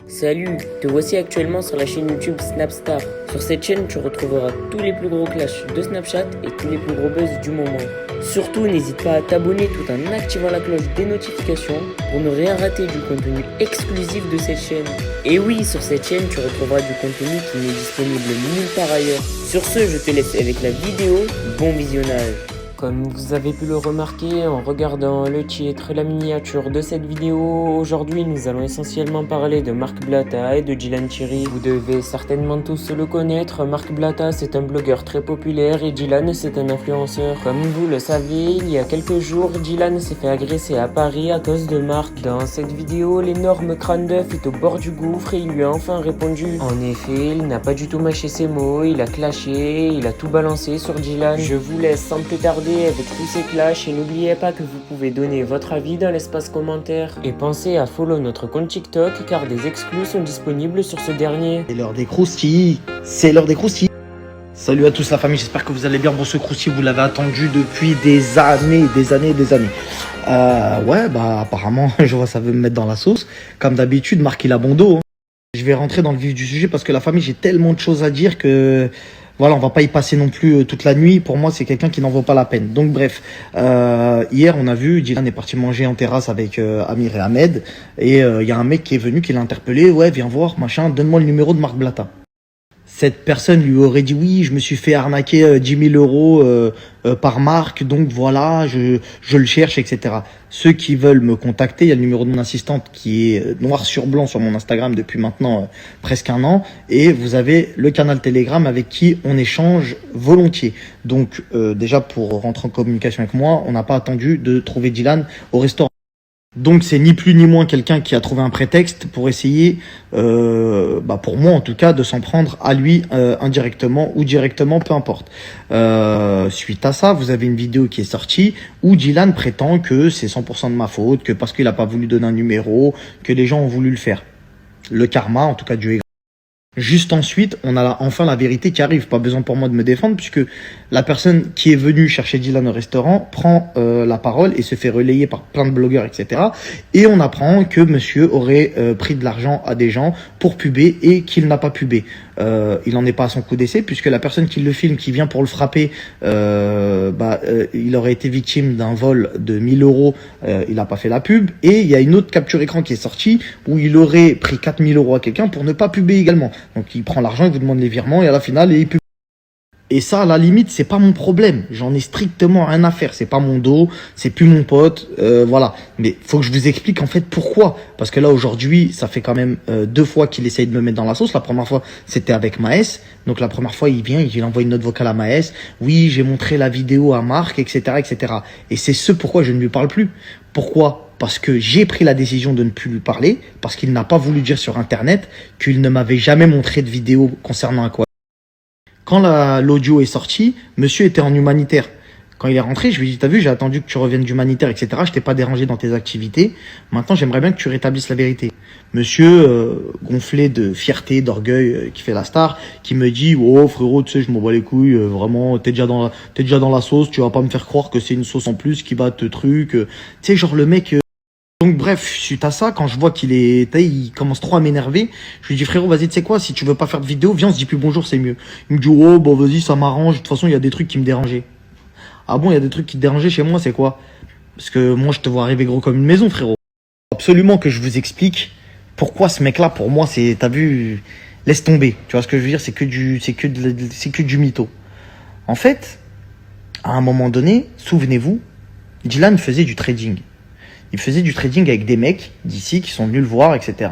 Salut, te voici actuellement sur la chaîne YouTube Snapstar. Sur cette chaîne, tu retrouveras tous les plus gros clashs de Snapchat et tous les plus gros buzz du moment. Surtout, n'hésite pas à t'abonner tout en activant la cloche des notifications pour ne rien rater du contenu exclusif de cette chaîne. Et oui, sur cette chaîne, tu retrouveras du contenu qui n'est disponible nulle part ailleurs. Sur ce, je te laisse avec la vidéo. Bon visionnage. Comme vous avez pu le remarquer en regardant le titre et la miniature de cette vidéo, aujourd'hui nous allons essentiellement parler de Marc Blatta et de Dylan Thierry. Vous devez certainement tous le connaître, Marc Blatta c'est un blogueur très populaire et Dylan c'est un influenceur. Comme vous le savez, il y a quelques jours, Dylan s'est fait agresser à Paris à cause de Marc. Dans cette vidéo, l'énorme crâne d'œuf est au bord du gouffre et il lui a enfin répondu. En effet, il n'a pas du tout mâché ses mots, il a clashé, il a tout balancé sur Dylan. Je vous laisse sans plus tarder avec tous ces clashs et n'oubliez pas que vous pouvez donner votre avis dans l'espace commentaire. Et pensez à follow notre compte TikTok car des exclus sont disponibles sur ce dernier. C'est l'heure des croustilles, c'est l'heure des croustilles. Salut à tous la famille, j'espère que vous allez bien. Bon, ce croustille, vous l'avez attendu depuis des années. Ouais, bah apparemment, je vois ça veut me mettre dans la sauce. Comme d'habitude, Marc il a bon dos. Je vais rentrer dans le vif du sujet parce que la famille, j'ai tellement de choses à dire que... Voilà, on va pas y passer non plus toute la nuit. Pour moi, c'est quelqu'un qui n'en vaut pas la peine. Donc bref, hier, on a vu, Dylan est parti manger en terrasse avec Amir et Ahmed. Et il y a un mec qui est venu, qui l'a interpellé. Ouais, viens voir, machin, donne-moi le numéro de Marc Blatta. Cette personne lui aurait dit oui, je me suis fait arnaquer 10 000 euros par Marc, donc voilà, je le cherche, etc. Ceux qui veulent me contacter, il y a le numéro de mon assistante qui est noir sur blanc sur mon Instagram depuis maintenant presque un an, et vous avez le canal Telegram avec qui on échange volontiers. Donc déjà pour rentrer en communication avec moi, on n'a pas attendu de trouver Dylan au restaurant. Donc c'est ni plus ni moins quelqu'un qui a trouvé un prétexte pour essayer, pour moi en tout cas, de s'en prendre à lui indirectement ou directement, peu importe. Suite à ça, vous avez une vidéo qui est sortie où Dylan prétend que c'est 100% de ma faute, que parce qu'il n'a pas voulu donner un numéro, que les gens ont voulu le faire. Le karma, en tout cas Dieu est grand. Juste ensuite, on a enfin la vérité qui arrive. Pas besoin pour moi de me défendre puisque la personne qui est venue chercher Dylan au restaurant prend la parole et se fait relayer par plein de blogueurs, etc. Et on apprend que monsieur aurait pris de l'argent à des gens pour puber et qu'il n'a pas pubé. Il n'en est pas à son coup d'essai puisque la personne qui le filme, qui vient pour le frapper, il aurait été victime d'un vol de 1000 euros. Il n'a pas fait la pub. Et il y a une autre capture écran qui est sortie où il aurait pris 4000 euros à quelqu'un pour ne pas puber également. Donc il prend l'argent, il vous demande les virements et à la finale, il pub. Et ça, à la limite, c'est pas mon problème. J'en ai strictement rien à faire. C'est pas mon dos, c'est plus mon pote, voilà. Mais faut que je vous explique en fait pourquoi. Parce que là, aujourd'hui, ça fait quand même 2 fois qu'il essaye de me mettre dans la sauce. La première fois, c'était avec Maës. Donc la première fois, il vient, il envoie une note vocale à Maës. Oui, j'ai montré la vidéo à Marc, etc., etc. Et c'est ce pourquoi je ne lui parle plus. Pourquoi ? Parce que j'ai pris la décision de ne plus lui parler, parce qu'il n'a pas voulu dire sur Internet qu'il ne m'avait jamais montré de vidéo concernant Aqua. Quand l'audio est sorti, monsieur était en humanitaire. Quand il est rentré, je lui ai dit, t'as vu, j'ai attendu que tu reviennes d'humanitaire, etc. Je t'ai pas dérangé dans tes activités. Maintenant, j'aimerais bien que tu rétablisses la vérité. Monsieur, gonflé de fierté, d'orgueil, qui fait la star, qui me dit, oh frérot, tu sais, je m'en bats les couilles, vraiment, t'es déjà dans la sauce, tu vas pas me faire croire que c'est une sauce en plus qui bat te truc. Tu sais, genre le mec... Donc bref, suite à ça, quand je vois il commence trop à m'énerver, je lui dis frérot, vas-y, tu sais quoi, si tu veux pas faire de vidéo, viens, on se dit plus bonjour, c'est mieux. Il me dit oh bon vas-y, ça m'arrange, de toute façon il y a des trucs qui me dérangeaient. Ah bon, il y a des trucs qui te dérangeaient chez moi, c'est quoi? Parce que moi je te vois arriver gros comme une maison, frérot. Absolument que je vous explique pourquoi ce mec-là, pour moi, c'est, t'as vu, laisse tomber. Tu vois ce que je veux dire, c'est que du mytho. En fait, à un moment donné, souvenez-vous, Dylan faisait du trading. Il faisait du trading avec des mecs d'ici qui sont venus le voir, etc.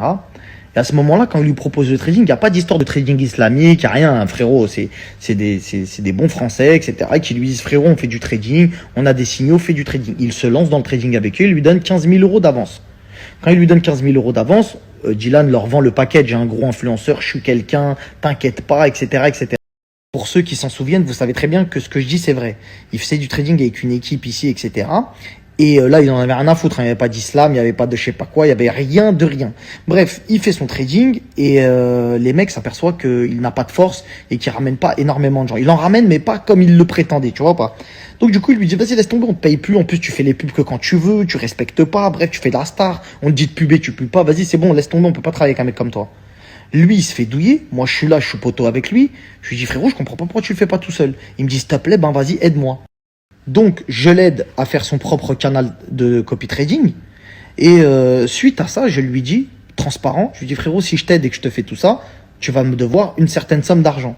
Et à ce moment-là, quand il lui propose le trading, il n'y a pas d'histoire de trading islamique, il n'y a rien, hein, frérot. C'est des bons Français, etc. qui lui disent, frérot, on fait du trading, on a des signaux, fait du trading. Il se lance dans le trading avec eux, il lui donne 15 000 euros d'avance. Quand il lui donne 15 000 euros d'avance, Dylan leur vend le package, un gros influenceur, je suis quelqu'un, t'inquiète pas, etc., etc. Pour ceux qui s'en souviennent, vous savez très bien que ce que je dis, c'est vrai. Il faisait du trading avec une équipe ici, etc. Et là, il en avait rien à foutre, hein. Il n'y avait pas d'islam, il n'y avait pas de je sais pas quoi, il n'y avait rien de rien. Bref, il fait son trading et les mecs s'aperçoivent qu'il n'a pas de force et qu'il ramène pas énormément de gens. Il en ramène, mais pas comme il le prétendait, tu vois pas. Donc du coup, il lui dit, vas-y, laisse tomber, on te paye plus. En plus, tu fais les pubs que quand tu veux, tu respectes pas. Bref, tu fais de la star. On te dit de puber, tu pubes pas. Vas-y, c'est bon, laisse tomber, on peut pas travailler avec un mec comme toi. Lui, il se fait douiller. Moi, je suis là, je suis poteau avec lui. Je lui dis, frérot, je comprends pas pourquoi tu le fais pas tout seul. Il me dit, s'il te plaît, ben vas-y, aide-moi. Donc, je l'aide à faire son propre canal de copy trading. Et suite à ça, je lui dis, transparent, je lui dis, frérot, si je t'aide et que je te fais tout ça, tu vas me devoir une certaine somme d'argent.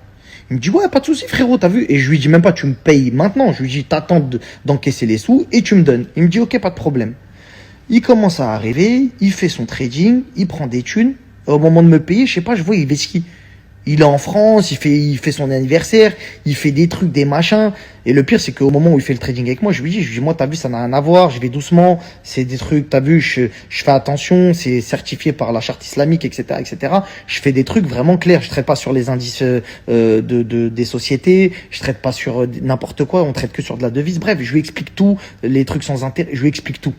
Il me dit, ouais, pas de souci, frérot, t'as vu? Et je lui dis même pas, tu me payes maintenant. Je lui dis, t'attends d'encaisser les sous et tu me donnes. Il me dit, ok, pas de problème. Il commence à arriver, il fait son trading, il prend des thunes. Au moment de me payer, je sais pas, je vois, il fait ski. Il est en France, il fait son anniversaire, il fait des trucs, des machins. Et le pire, c'est qu'au moment où il fait le trading avec moi, je lui dis, moi, t'as vu, ça n'a rien à voir, je vais doucement, c'est des trucs, t'as vu, je fais attention, c'est certifié par la charte islamique, etc., etc. Je fais des trucs vraiment clairs, je traite pas sur les indices des sociétés, je traite pas sur n'importe quoi, on traite que sur de la devise. Bref, je lui explique tout, les trucs sans intérêt, je lui explique tout.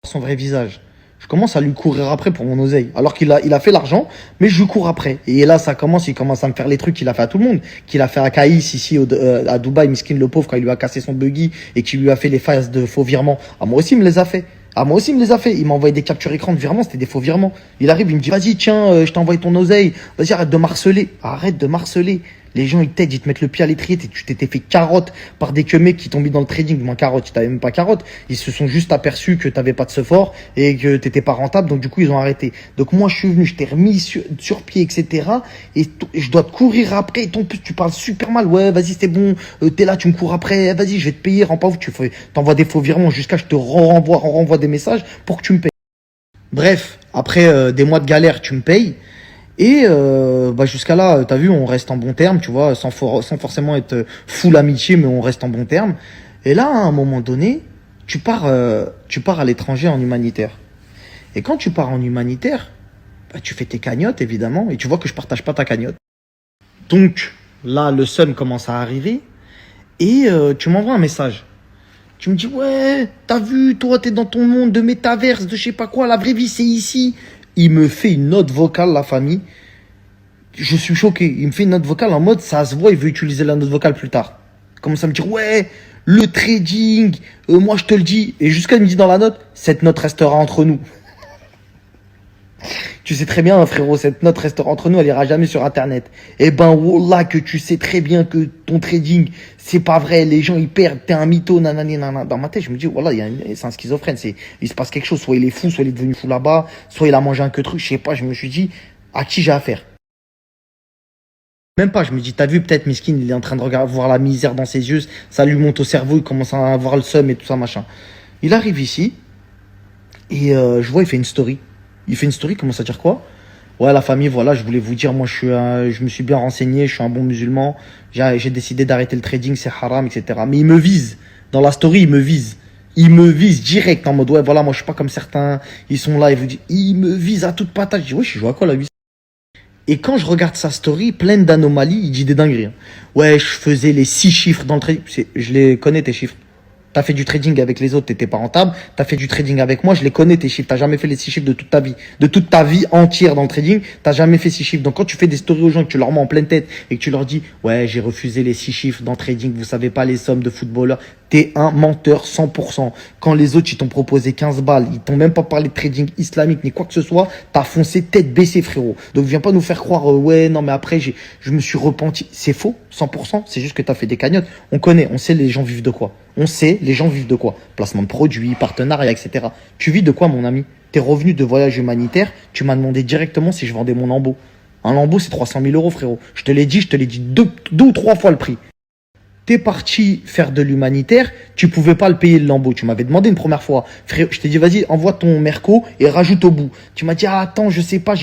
Son vrai visage. Je commence à lui courir après pour mon oseille. Alors qu'il a fait l'argent, mais je lui cours après. Et là, il commence à me faire les trucs qu'il a fait à tout le monde. Qu'il a fait à Caïs, ici, à Dubaï, Miskin le pauvre, quand il lui a cassé son buggy et qu'il lui a fait les phases de faux virements. Ah, moi aussi, il me les a fait. Ah, moi aussi, il me les a fait. Il m'a envoyé des captures écran de virements, c'était des faux virements. Il arrive, il me dit, vas-y, tiens, je t'ai envoyé ton oseille. Vas-y, arrête de marceler. Arrête de marceler. Les gens, ils t'aident, ils te mettent le pied à l'étrier, tu t'étais fait carotte par des mecs qui t'ont mis dans le trading. Moi, carotte, ils t'avaient même pas carotte. Ils se sont juste aperçus que t'avais pas de ce fort et que t'étais pas rentable, donc du coup, ils ont arrêté. Donc moi, je suis venu, je t'ai remis sur pied, etc. Et je dois te courir après. Et en plus, tu parles super mal. Ouais, vas-y, c'est bon. T'es là, tu me cours après. Vas-y, je vais te payer. Rends pas ouf. T'envoies des faux virements jusqu'à je te renvoie des messages pour que tu me payes. Bref, après des mois de galère, tu me payes. Et jusqu'à là, t'as vu, on reste en bon terme, tu vois, sans forcément être full amitié, mais on reste en bon terme. Et là, à un moment donné, tu pars à l'étranger en humanitaire. Et quand tu pars en humanitaire, tu fais tes cagnottes, évidemment, et tu vois que je partage pas ta cagnotte. Donc, là, le seum commence à arriver, et tu m'envoies un message. Tu me dis, ouais, t'as vu, toi, t'es dans ton monde de métaverse, de je sais pas quoi, la vraie vie, c'est ici. Il me fait une note vocale, la famille. Je suis choqué. Il me fait une note vocale en mode, ça se voit, il veut utiliser la note vocale plus tard. Il commence à me dire, ouais, le trading, moi je te le dis. Et jusqu'à il me dit dans la note, cette note restera entre nous. Tu sais très bien, hein, frérot, cette note restera entre nous, elle ira jamais sur Internet. Eh ben, wallah, que tu sais très bien que ton trading, c'est pas vrai, les gens ils perdent, t'es un mytho, nanani, nanana. Dans ma tête, je me dis, wallah, c'est un schizophrène, il se passe quelque chose, soit il est fou, soit il est devenu fou là-bas, soit il a mangé un que truc, je sais pas, je me suis dit, à qui j'ai affaire? Même pas, je me dis, t'as vu, peut-être, Miskin, il est en train de voir la misère dans ses yeux, ça lui monte au cerveau, il commence à avoir le seum et tout ça, machin. Il arrive ici, et je vois, il fait une story. Il fait une story, il commence à dire quoi? Ouais, la famille, voilà, je voulais vous dire, moi, je me suis bien renseigné, je suis un bon musulman, j'ai décidé d'arrêter le trading, c'est haram, etc. Mais il me vise. Dans la story, il me vise. Il me vise direct, en mode, ouais, voilà, moi, je suis pas comme certains, ils sont là, ils vous disent, il me vise à toute patate. Je dis, ouais, je joue à quoi, là, lui? Et quand je regarde sa story, pleine d'anomalies, il dit des dingueries, hein. Ouais, je faisais les 6 chiffres dans le trading. Je les connais, tes chiffres. T'as fait du trading avec les autres, t'étais pas rentable. T'as fait du trading avec moi, je les connais tes chiffres. T'as jamais fait les 6 chiffres de toute ta vie. De toute ta vie entière dans le trading, t'as jamais fait 6 chiffres. Donc quand tu fais des stories aux gens, que tu leur mets en pleine tête et que tu leur dis, ouais, j'ai refusé les 6 chiffres dans le trading, vous savez pas les sommes de footballeurs, t'es un menteur 100%. Quand les autres, ils t'ont proposé 15 balles, ils t'ont même pas parlé de trading islamique ni quoi que ce soit, t'as foncé tête baissée, frérot. Donc viens pas nous faire croire, ouais, non, mais après, je me suis repenti. C'est faux, 100%. C'est juste que t'as fait des cagnottes. On connaît, on sait les gens vivent de quoi. On sait les gens vivent de quoi. Placement de produits, partenariats, etc. Tu vis de quoi, mon ami? Tes revenus de voyage humanitaire, tu m'as demandé directement si je vendais mon lambeau. Un lambeau, c'est 300 000 euros, frérot. Je te l'ai dit deux ou trois fois le prix. T'es parti faire de l'humanitaire, tu pouvais pas le payer le lambeau. Tu m'avais demandé une première fois. Frère, je t'ai dit, vas-y, envoie ton merco et rajoute au bout. Tu m'as dit, ah, attends, je sais pas,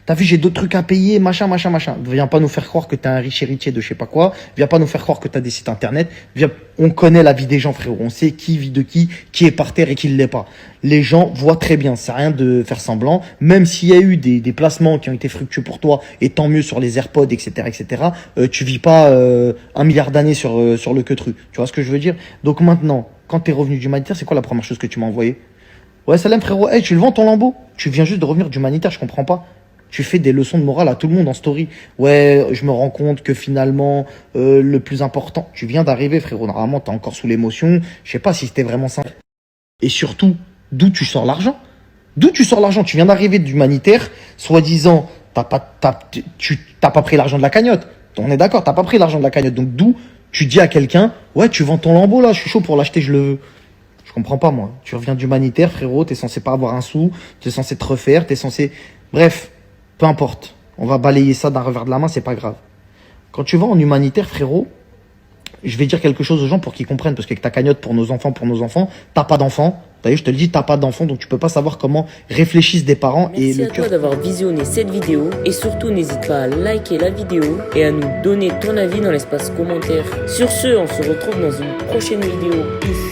t'as vu, j'ai d'autres trucs à payer, machin, machin, machin. Viens pas nous faire croire que t'es un riche héritier de je sais pas quoi. Viens pas nous faire croire que t'as des sites internet. On connaît la vie des gens, frérot. On sait qui vit de qui est par terre et qui ne l'est pas. Les gens voient très bien. C'est rien de faire semblant. Même s'il y a eu des placements qui ont été fructueux pour toi, et tant mieux sur les AirPods, etc., tu vis pas 1 milliard d'années sur le queutru. Tu vois ce que je veux dire? Donc maintenant, quand t'es revenu d'humanitaire, c'est quoi la première chose que tu m'as envoyé? Ouais, salam frérot, hey, tu le vends ton Lambo? Tu viens juste de revenir d'humanitaire, je comprends pas. Tu fais des leçons de morale à tout le monde en story. Ouais, je me rends compte que finalement, le plus important, tu viens d'arriver frérot, normalement t'es encore sous l'émotion, je sais pas si c'était vraiment ça. Et surtout, d'où tu sors l'argent? D'où tu sors l'argent? Tu viens d'arriver d'humanitaire, soi-disant, t'as pas pris l'argent de la cagnotte. On est d'accord, t'as pas pris l'argent de la cagnotte. Donc d'où tu dis à quelqu'un, ouais, tu vends ton Lambo là, je suis chaud pour l'acheter, je le veux. Je comprends pas moi. Tu reviens d'humanitaire, frérot, t'es censé pas avoir un sou, t'es censé te refaire, t'es censé... Bref, peu importe. On va balayer ça d'un revers de la main, c'est pas grave. Quand tu vas en humanitaire, frérot, je vais dire quelque chose aux gens pour qu'ils comprennent, parce qu'avec ta cagnotte pour nos enfants, t'as pas d'enfants. T'as vu, je te le dis, t'as pas d'enfants, donc tu peux pas savoir comment réfléchissent des parents. Merci à toi d'avoir visionné cette vidéo et surtout n'hésite pas à liker la vidéo et à nous donner ton avis dans l'espace commentaire. Sur ce, on se retrouve dans une prochaine vidéo. Peace.